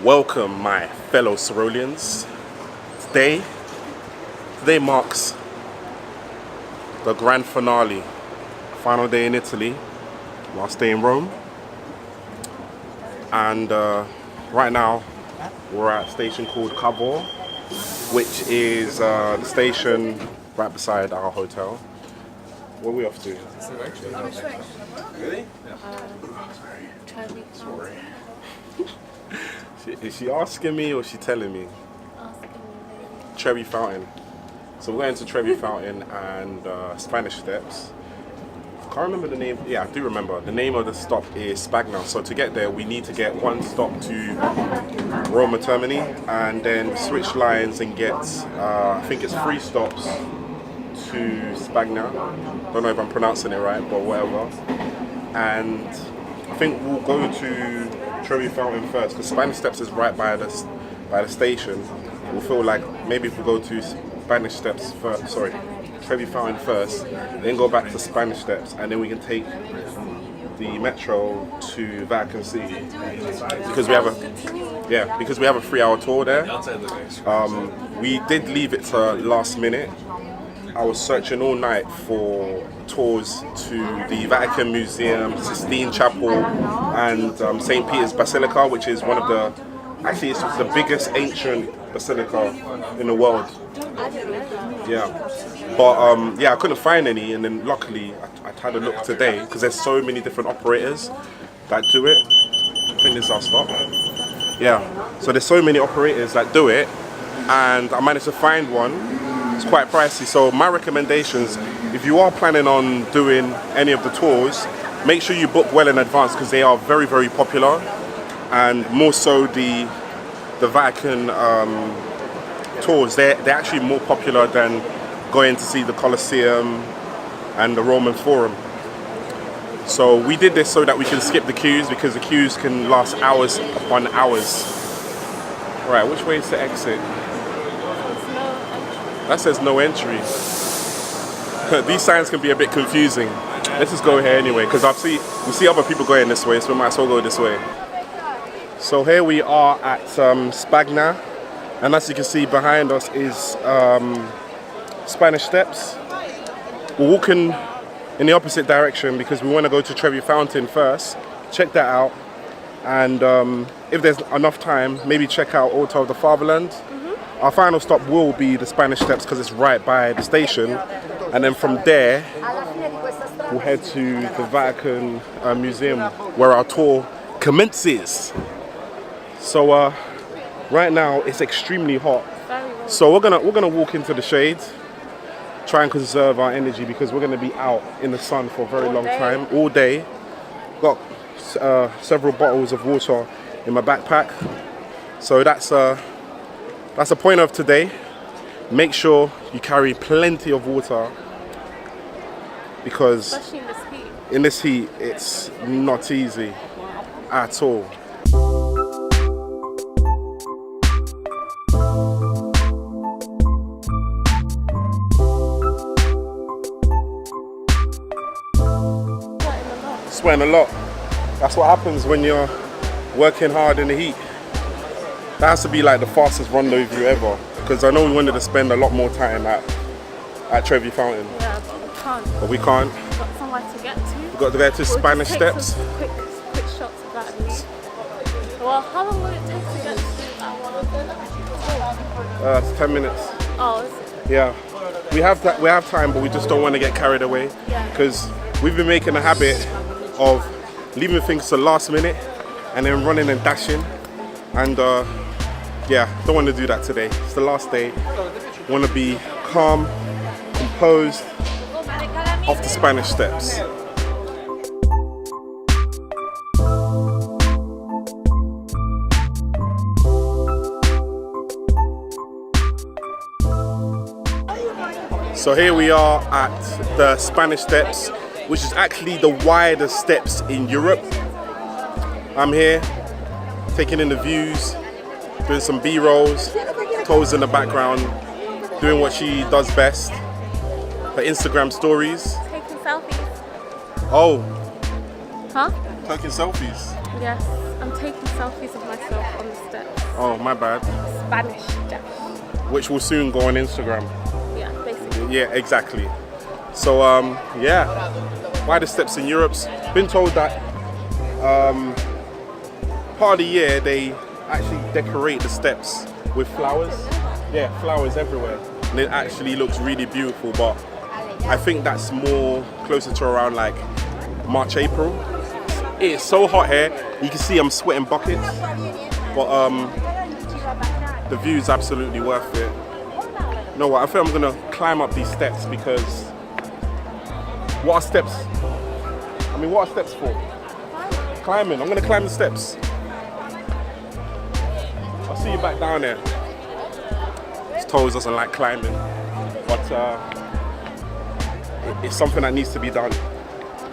Welcome, my fellow Serolians. Today marks the grand finale, final day in Italy, last day in Rome. And right now we're at a station called Cavour, which is the station right beside our hotel. What are we off to? Really? Sorry. Is she asking me or is she telling me? Asking me. Trevi Fountain. So we're going to Trevi Fountain and Spanish Steps. I can't remember the name. Yeah, I do remember. The name of the stop is Spagna. So to get there, we need to get one stop to Roma Termini and then switch lines and get, I think it's 3 stops to Spagna. Don't know if I'm pronouncing it right, but whatever. And I think we'll go to Trevi Fountain first, because Spanish Steps is right by the station. We'll feel like maybe if we go to Spanish Steps first, Trevi Fountain first, then go back to Spanish Steps, and then we can take the metro to Vatican City, because we have a 3-hour tour there. We did leave it to last minute. I was searching all night for tours to the Vatican Museums, Sistine Chapel, and St. Peter's Basilica, which is one of the, actually it's the biggest ancient basilica in the world. Yeah, but I couldn't find any, and then luckily I had a look today, because there's so many different operators that do it. I think this is our stop. Yeah, so there's so many operators that do it, and I managed to find one. It's quite pricey, so my recommendations, if you are planning on doing any of the tours, make sure you book well in advance, because they are very, very popular, and more so the Vatican tours, they're actually more popular than going to see the Colosseum and the Roman Forum. So we did this so that we can skip the queues, because the queues can last hours upon hours. Right, which way is the exit? That says no entry. These signs can be a bit confusing. Let's just go here anyway, because we see other people going this way, so we might as well go this way. So here we are at Spagna, and as you can see behind us is Spanish Steps. We're walking in the opposite direction because we want to go to Trevi Fountain first, check that out, and if there's enough time, maybe check out Altar of the Fatherland. Our final stop will be the Spanish Steps, because it's right by the station, and then from there we'll head to the Vatican Museum, where our tour commences. So right now it's extremely hot, so we're gonna walk into the shade, try and conserve our energy, because we're gonna be out in the sun for a very long time, all day. Got several bottles of water in my backpack, so that's the point of today. Make sure you carry plenty of water, because Especially in this heat it's not easy at all. Sweating a lot. That's what happens when you're working hard in the heat. That has to be like the fastest rendezvous ever, because I know we wanted to spend a lot more time at Trevi Fountain. Yeah, but we can't. But we can't. We've got somewhere to get to. We've got to go to Spanish Steps. Some quick shots of that. Well, how long will it take to get to that one? It's 10 minutes. Oh, is it? Yeah. We have time, but we just don't want to get carried away, because we've been making a habit of leaving things to last minute and then running and dashing, and don't want to do that today. It's the last day. Want to be calm, composed, off the Spanish Steps. So here we are at the Spanish Steps, which is actually the widest steps in Europe. I'm here taking in the views, doing some B-rolls, Toes in the background, doing what she does best, her Instagram stories. Taking selfies. Oh, Huh? taking selfies. Yes, I'm taking selfies of myself on the steps. Oh, my bad. Spanish steps. Which will soon go on Instagram. Yeah, basically. Yeah, exactly. So, yeah. Why the steps in Europe's been told that part of the year they actually decorate the steps with flowers. Yeah, flowers everywhere. And it actually looks really beautiful, but I think that's more closer to around like March, April. It's so hot here. You can see I'm sweating buckets, but the view's absolutely worth it. You know what? I think I'm gonna climb up these steps because what are steps? I mean, what are steps for? Climbing. I'm gonna climb the steps. I'll see you back down there. His toes doesn't like climbing, but it's something that needs to be done.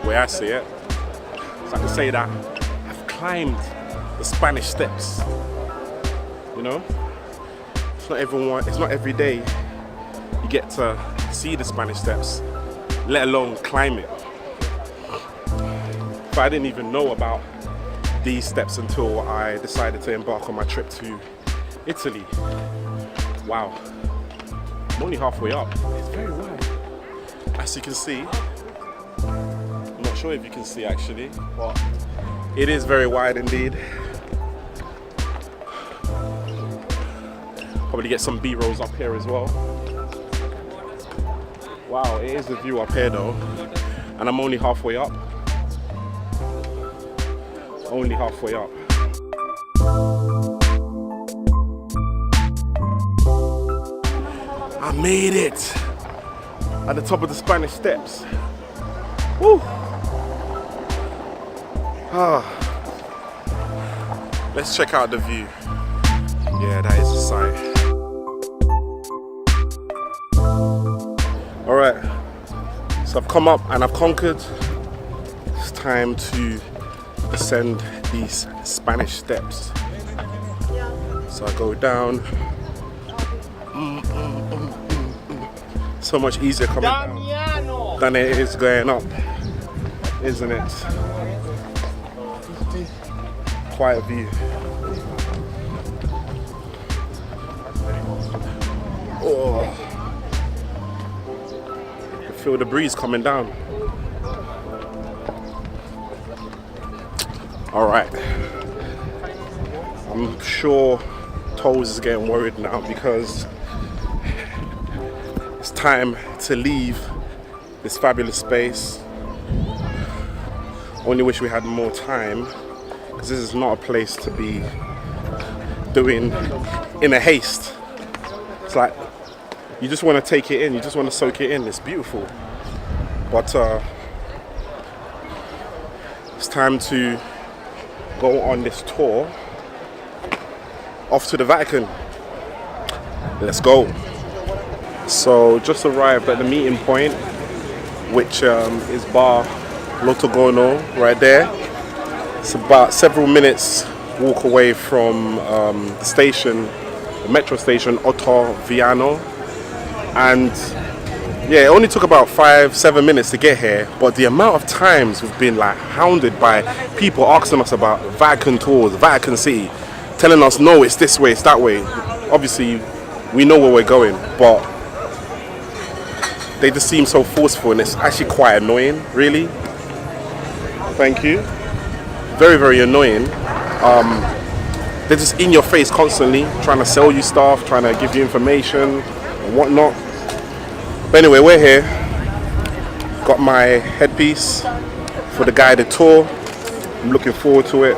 The way I see it. So I can say that I've climbed the Spanish steps. You know, it's not everyone. It's not every day you get to see the Spanish steps, let alone climb it. But I didn't even know about these steps until I decided to embark on my trip to Italy. Wow, I'm only halfway up. It's very wide, as you can see. I'm not sure if you can see actually, but it is very wide indeed. Probably get some B-rolls up here as well. Wow, it is a view up here though, and I'm only halfway up. Only halfway up. I made it at the top of the Spanish steps. Woo! Let's check out the view. Yeah, that is a sight. Alright, so I've come up and I've conquered. It's time to ascend these Spanish steps. So I go down. So much easier coming down than it is going up, isn't it? Quite a view. Oh. I feel the breeze coming down. All right. I'm sure Toes is getting worried now because it's time to leave this fabulous space. Only wish we had more time because this is not a place to be doing in a haste. It's like you just want to take it in, you just want to soak it in. It's beautiful, but it's time to go on this tour off to the Vatican. Let's go. So just arrived at the meeting point, which is Bar Lotogono right there. It's about several minutes walk away from the station, the metro station Ottaviano, and yeah, it only took about 5-7 minutes to get here, but the amount of times we've been like hounded by people asking us about Vatican tours, Vatican City, telling us no, it's this way, it's that way. Obviously we know where we're going, but they just seem so forceful and it's actually quite annoying, really. Thank you. Very, very annoying. They're just in your face constantly, trying to sell you stuff, trying to give you information and whatnot. But anyway, we're here. Got my headpiece for the guided tour. I'm looking forward to it.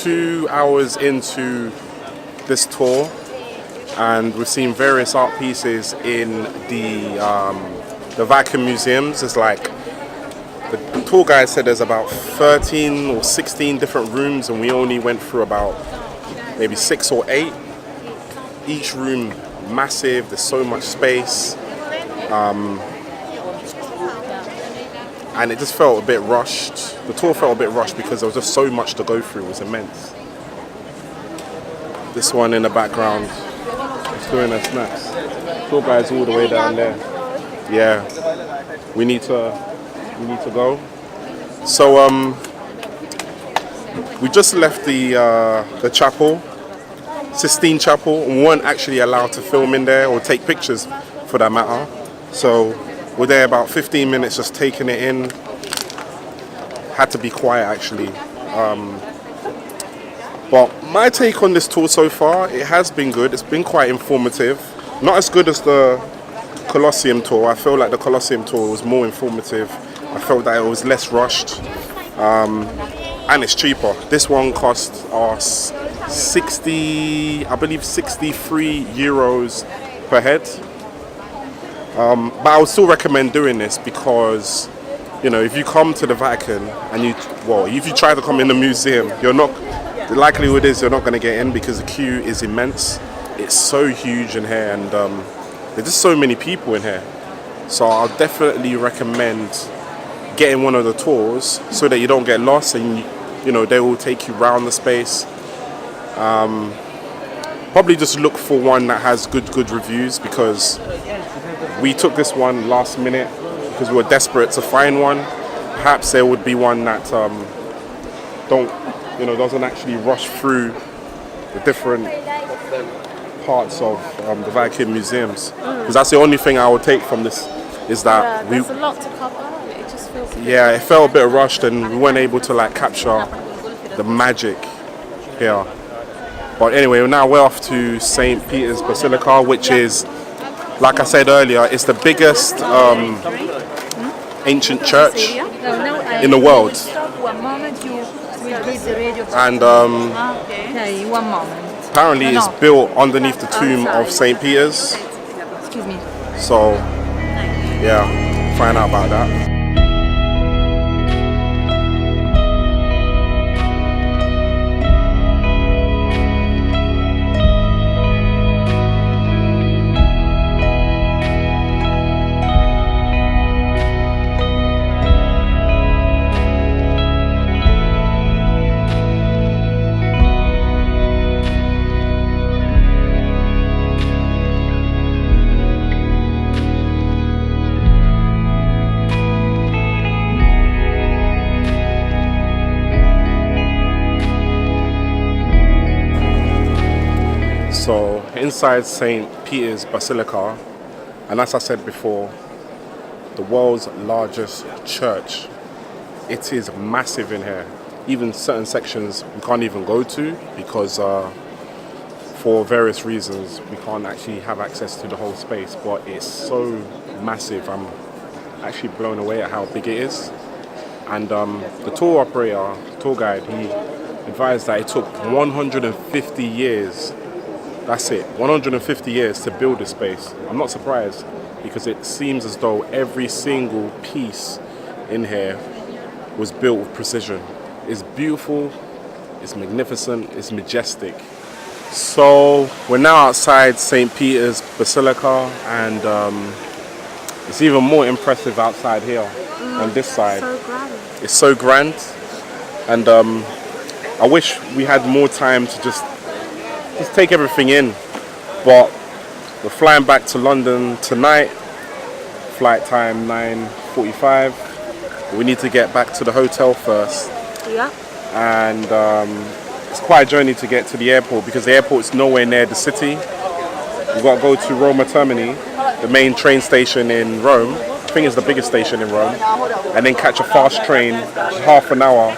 2 hours into this tour, and we've seen various art pieces in the Vatican Museums. It's like the tour guide said there's about 13 or 16 different rooms, and we only went through about maybe 6 or 8. Each room massive. There's so much space. And it just felt a bit rushed. The tour felt a bit rushed because there was just so much to go through. It was immense. This one in the background is doing their snacks. Tour guide's all the way down there. Yeah, we need to go. So we just left the chapel, Sistine Chapel, and we weren't actually allowed to film in there or take pictures for that matter. So we're there about 15 minutes just taking it in. Had to be quiet actually. But my take on this tour so far, it has been good. It's been quite informative. Not as good as the Colosseum tour. I feel like the Colosseum tour was more informative. I felt that it was less rushed. And it's cheaper. This one cost us 63 euros per head. But I would still recommend doing this because, you know, if you come to the Vatican and if you try to come in the museum, the likelihood is you're not going to get in because the queue is immense. It's so huge in here, and there's just so many people in here. So I'll definitely recommend getting one of the tours so that you don't get lost, and you know, they will take you around the space. Probably just look for one that has good reviews, because we took this one last minute because we were desperate to find one. Perhaps there would be one that doesn't actually rush through the different parts of the Vatican Museums. Because that's the only thing I would take from this is that there's a lot to cover. It just feels it felt a bit rushed, and we weren't able to like capture the magic here. But anyway, now we're off to St. Peter's Basilica, which is, like I said earlier, it's the biggest ancient church in the world. And apparently it's built underneath the tomb of St. Peter's. Excuse me. So, yeah, find out about that. So inside St. Peter's Basilica, and as I said before, the world's largest church. It is massive in here. Even certain sections we can't even go to because for various reasons we can't actually have access to the whole space, but it's so massive. I'm actually blown away at how big it is. And the tour operator, tour guide, he advised that it took 150 years. That's it, 150 years to build this space. I'm not surprised, because it seems as though every single piece in here was built with precision. It's beautiful, it's magnificent, it's majestic. So we're now outside St. Peter's Basilica, and it's even more impressive outside here on this side. so grand. It's so grand, and I wish we had more time to just take everything in, but we're flying back to London tonight. Flight time 9:45. We need to get back to the hotel first. Yeah. And it's quite a journey to get to the airport, because the airport's nowhere near the city. We've got to go to Roma Termini, the main train station in Rome. I think it's the biggest station in Rome, and then catch a fast train, half an hour,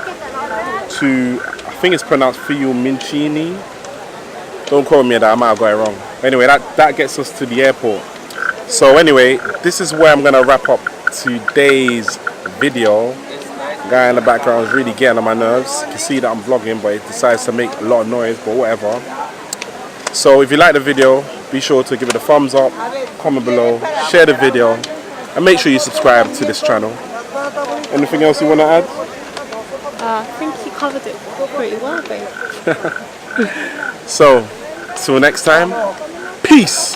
to, I think it's pronounced Fiumicino. Don't quote me on that, I might have got it wrong. Anyway, that gets us to the airport. So anyway, this is where I'm going to wrap up today's video. Guy in the background is really getting on my nerves. You can see that I'm vlogging, but he decides to make a lot of noise, but whatever. So if you like the video, be sure to give it a thumbs up, comment below, share the video, and make sure you subscribe to this channel. Anything else you want to add? I think you covered it pretty well, babe. So, till next time, peace.